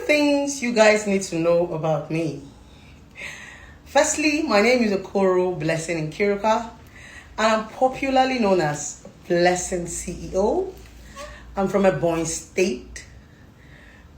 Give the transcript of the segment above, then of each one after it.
things you guys need to know about me. Firstly, my name is Okoro Blessing Nkiruka, and I'm popularly known as Blessing CEO. I'm from Ebonyi State,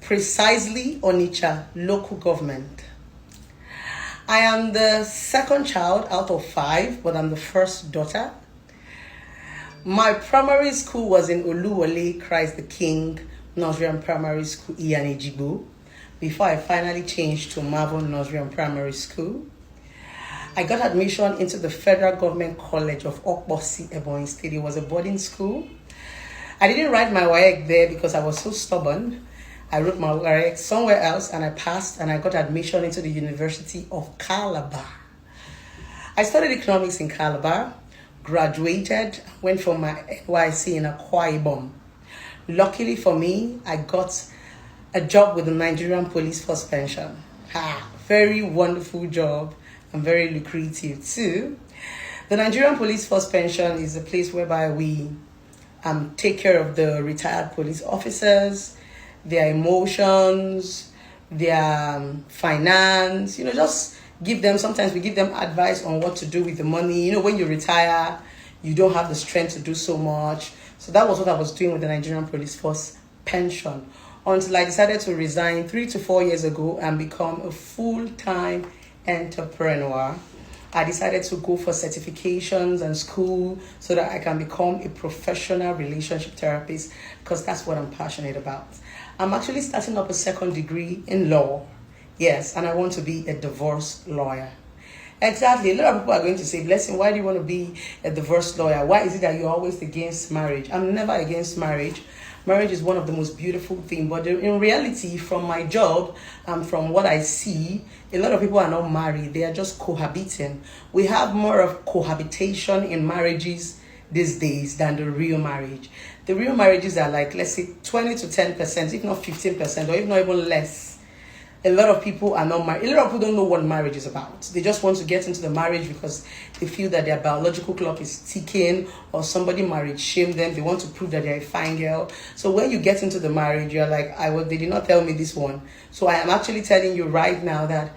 precisely Onitsha local government. I am the second child out of 5, but I'm the first daughter. My primary school was in Oluwole Christ the King Nursery Primary School, Iyanejigbo, before I finally changed to Marvin Nursery Primary School. I got admission into the Federal Government College of Okposi, Ebonyi State. It was a boarding school. I didn't write my WAEC there because I was so stubborn. I wrote my WAEC somewhere else and I passed and I got admission into the University of Calabar. I studied economics in Calabar, graduated, went for my NYSC in Akwa Ibom. Luckily for me, I got a job with the Nigerian Police Force Pension. Very wonderful job and very lucrative too. The Nigerian Police Force Pension is a place whereby we take care of the retired police officers, their emotions, their finance, just give them, sometimes we give them advice on what to do with the money. When you retire, you don't have the strength to do so much. So that was what I was doing with the Nigerian Police Force Pension until I decided to resign 3 to 4 years ago and become a full-time entrepreneur. I decided to go for certifications and school so that I can become a professional relationship therapist because that's what I'm passionate about. I'm actually starting up a second degree in law. Yes, and I want to be a divorce lawyer. Exactly. A lot of people are going to say, Blessing, why do you want to be a divorce lawyer? Why is it that you're always against marriage? I'm never against marriage. Marriage is one of the most beautiful things. But in reality, from my job and from what I see, a lot of people are not married. They are just cohabiting. We have more of cohabitation in marriages these days than the real marriage. The real marriages are like, let's say, 20 to 10%, if not 15%, or if not even less. A lot of people are not married. A lot of people don't know what marriage is about. They just want to get into the marriage because they feel that their biological clock is ticking or somebody married shamed them. They want to prove that they're a fine girl. So when you get into the marriage, you're like, they did not tell me this one. So I am actually telling you right now that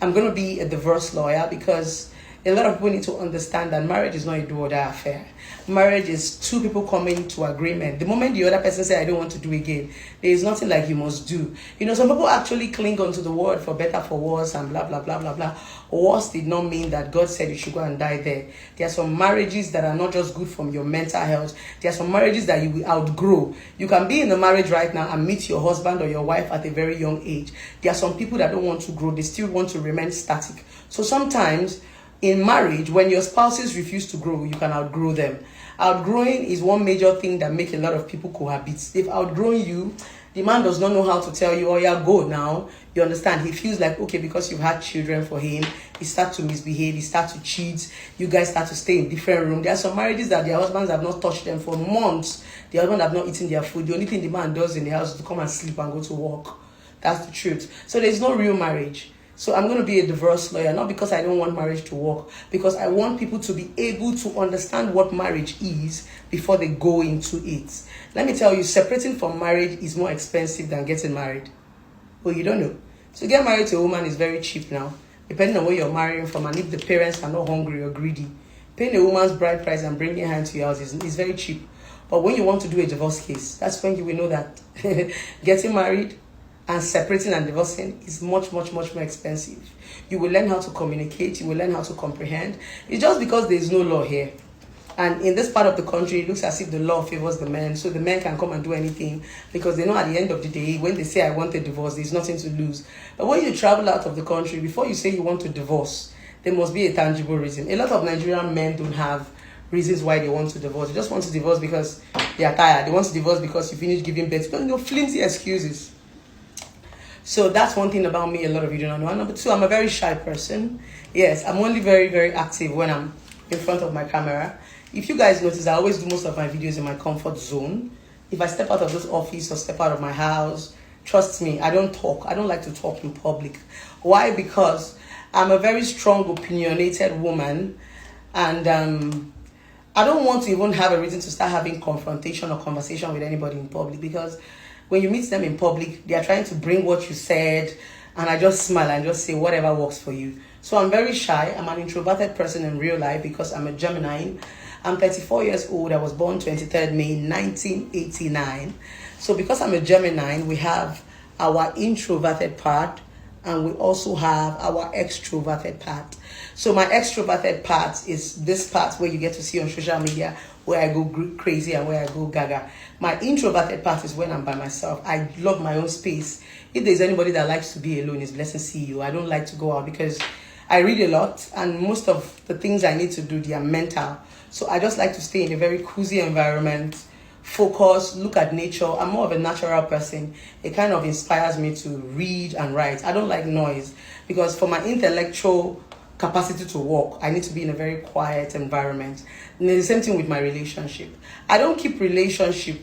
I'm going to be a divorce lawyer because a lot of people need to understand that marriage is not a do-or-die affair. Marriage is 2 people coming to agreement. The moment the other person says, I don't want to do again, there is nothing like you must do. Some people actually cling on to the word for better, for worse, and blah, blah, blah, blah, blah. Worse did not mean that God said you should go and die there. There are some marriages that are not just good from your mental health. There are some marriages that you will outgrow. You can be in a marriage right now and meet your husband or your wife at a very young age. There are some people that don't want to grow. They still want to remain static. So sometimes in marriage, when your spouses refuse to grow, you can outgrow them. Outgrowing is one major thing that makes a lot of people cohabit. They've outgrown you. The man does not know how to tell you, oh yeah, go now. You understand? He feels like, okay, because you've had children for him, he starts to misbehave, he starts to cheat, you guys start to stay in different rooms. There are some marriages that their husbands have not touched them for months. The husband have not eaten their food. The only thing the man does in the house is to come and sleep and go to work. That's the truth. So there's no real marriage. So I'm going to be a divorce lawyer, not because I don't want marriage to work, because I want people to be able to understand what marriage is before they go into it. Let me tell you, separating from marriage is more expensive than getting married. Oh, you don't know. To get married to a woman is very cheap now, depending on where you're marrying from and if the parents are not hungry or greedy. Paying a woman's bride price and bringing her into your house is very cheap. But when you want to do a divorce case, that's when you will know that getting married and separating and divorcing is much, much, much more expensive. You will learn how to communicate. You will learn how to comprehend. It's just because there is no law here. And in this part of the country, it looks as if the law favors the men. So the men can come and do anything because they know at the end of the day, when they say, I want a divorce, there's nothing to lose. But when you travel out of the country, before you say you want to divorce, there must be a tangible reason. A lot of Nigerian men don't have reasons why they want to divorce. They just want to divorce because they are tired. They want to divorce because you finished giving birth. Flimsy excuses. So that's one thing about me a lot of you don't know. And number 2, I'm a very shy person. Yes, I'm only very, very active when I'm in front of my camera. If you guys notice, I always do most of my videos in my comfort zone. If I step out of this office or step out of my house, trust me, I don't talk. I don't like to talk in public. Why? Because I'm a very strong, opinionated woman. And I don't want to even have a reason to start having confrontation or conversation with anybody in public because when you meet them in public, they are trying to bring what you said, and I just smile and just say whatever works for you. So I'm very shy. I'm an introverted person in real life because I'm a Gemini. I'm 34 years old. I was born 23rd May 1989. So because I'm a Gemini, we have our introverted part, and we also have our extroverted part. So my extroverted part is this part where you get to see on social media, where I go crazy and where I go gaga. My introverted part is when I'm by myself. I love my own space. If there's anybody that likes to be alone, it's blessed to see you. I don't like to go out because I read a lot, and most of the things I need to do, they are mental. So I just like to stay in a very cozy environment, focus, look at nature. I'm more of a natural person. It kind of inspires me to read and write. I don't like noise because for my intellectual capacity to work, I need to be in a very quiet environment. And the same thing with my relationship. I don't keep relationship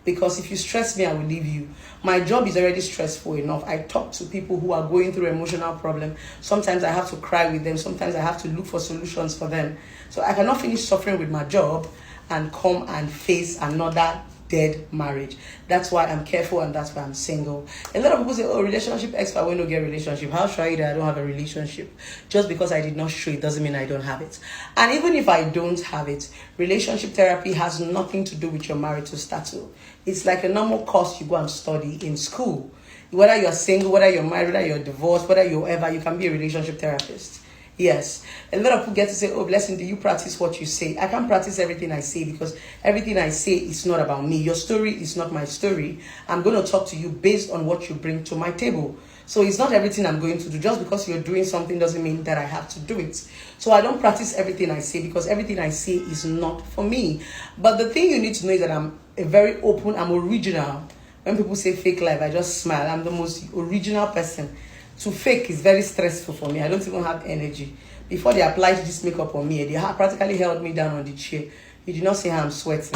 because if you stress me, I will leave you. My job is already stressful enough. I talk to people who are going through emotional problem. Sometimes I have to cry with them. Sometimes I have to look for solutions for them. So I cannot finish suffering with my job and come and face another dead marriage. That's why I'm careful, and that's why I'm single. A lot of people say, oh, relationship expert, when you get a relationship. How should I that I don't have a relationship? Just because I did not show it doesn't mean I don't have it. And even if I don't have it, relationship therapy has nothing to do with your marital status. It's like a normal course you go and study in school. Whether you're single, whether you're married, whether you're divorced, whether you're ever, you can be a relationship therapist. Yes. A lot of people get to say, oh, Blessing, do you practice what you say? I can't practice everything I say because everything I say is not about me. Your story is not my story. I'm going to talk to you based on what you bring to my table. So it's not everything I'm going to do. Just because you're doing something doesn't mean that I have to do it. So I don't practice everything I say because everything I say is not for me. But the thing you need to know is that I'm a very open, I'm original. When people say fake life, I just smile. I'm the most original person. To fake is very stressful for me. I don't even have energy. Before they applied this makeup on me, they practically held me down on the chair. You did not see how I'm sweating.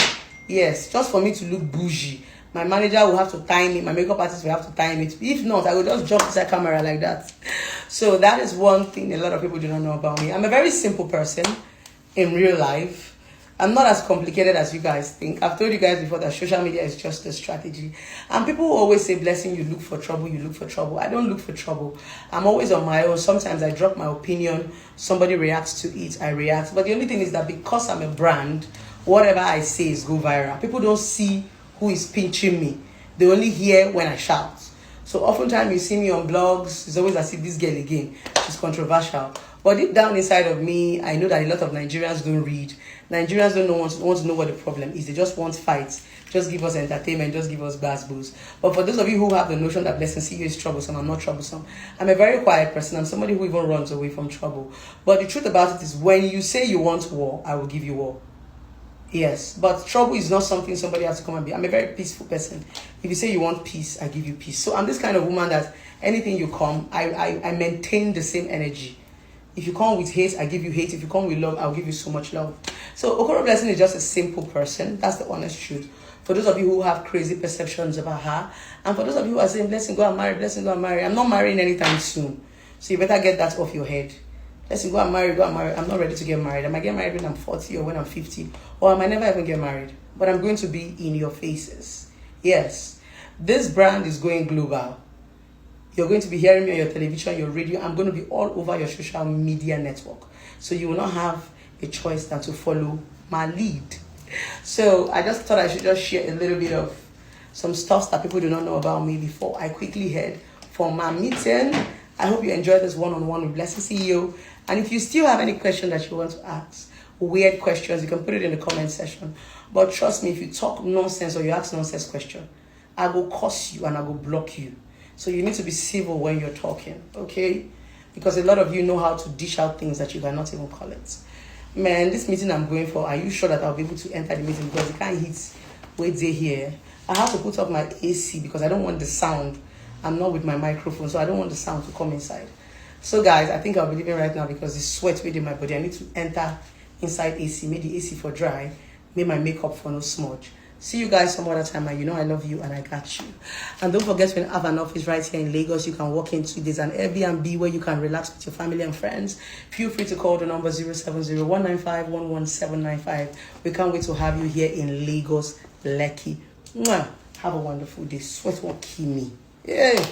Yes, just for me to look bougie. My manager will have to tie me. My makeup artist will have to tie me. If not, I will just jump inside camera like that. So that is one thing a lot of people do not know about me. I'm a very simple person in real life. I'm not as complicated as you guys think. I've told you guys before that social media is just a strategy. And people always say, Blessing, you look for trouble, you look for trouble. I don't look for trouble. I'm always on my own. Sometimes I drop my opinion. Somebody reacts to it, I react. But the only thing is that because I'm a brand, whatever I say is go viral. People don't see who is pinching me. They only hear when I shout. So oftentimes you see me on blogs, it's always as if this girl again, she's controversial. But deep down inside of me, I know that a lot of Nigerians don't read. Nigerians don't want to know what the problem is. They just want fights. Just give us entertainment. Just give us booze. But for those of you who have the notion that Blessing CEO is troublesome, I'm not troublesome. I'm a very quiet person. I'm somebody who even runs away from trouble. But the truth about it is when you say you want war, I will give you war. Yes, but trouble is not something somebody has to come and be. I'm a very peaceful person. If you say you want peace, I give you peace. So I'm this kind of woman that anything you come, I maintain the same energy. If you come with hate, I give you hate. If you come with love, I'll give you so much love. So Okoro Blessing is just a simple person. That's the honest truth. For those of you who have crazy perceptions about her, and for those of you who are saying, Blessing, go and marry, Blessing, go and marry. I'm not marrying anytime soon. So you better get that off your head. Blessing, go and marry, go and marry. I'm not ready to get married. I might get married when I'm 40 or when I'm 50. Or I might never even get married. But I'm going to be in your faces. Yes. This brand is going global. You're going to be hearing me on your television, your radio. I'm going to be all over your social media network. So you will not have a choice than to follow my lead. So I just thought I should just share a little bit of some stuff that people do not know about me before I quickly head for my meeting. I hope you enjoyed this one-on-one with Blessing CEO. And if you still have any question that you want to ask, weird questions, you can put it in the comment section. But trust me, if you talk nonsense or you ask nonsense question, I will curse you and I will block you. So you need to be civil when you're talking, okay? Because a lot of you know how to dish out things that you cannot even call it. Man, this meeting I'm going for, are you sure that I'll be able to enter the meeting? Because you can't hit wait there here. I have to put up my AC because I don't want the sound. I'm not with my microphone, so I don't want the sound to come inside. So guys, I think I'll be leaving right now because it's sweat within my body. I need to enter inside AC, make the AC for dry, make my makeup for no smudge. See you guys some other time, and you know I love you and I got you. And don't forget, when I have an office right here in Lagos, you can walk into. There's an Airbnb where you can relax with your family and friends. Feel free to call the number 070-195-11795. We can't wait to have you here in Lagos, Lekki. Mwah. Have a wonderful day. Sweat won't kill me. Yeah.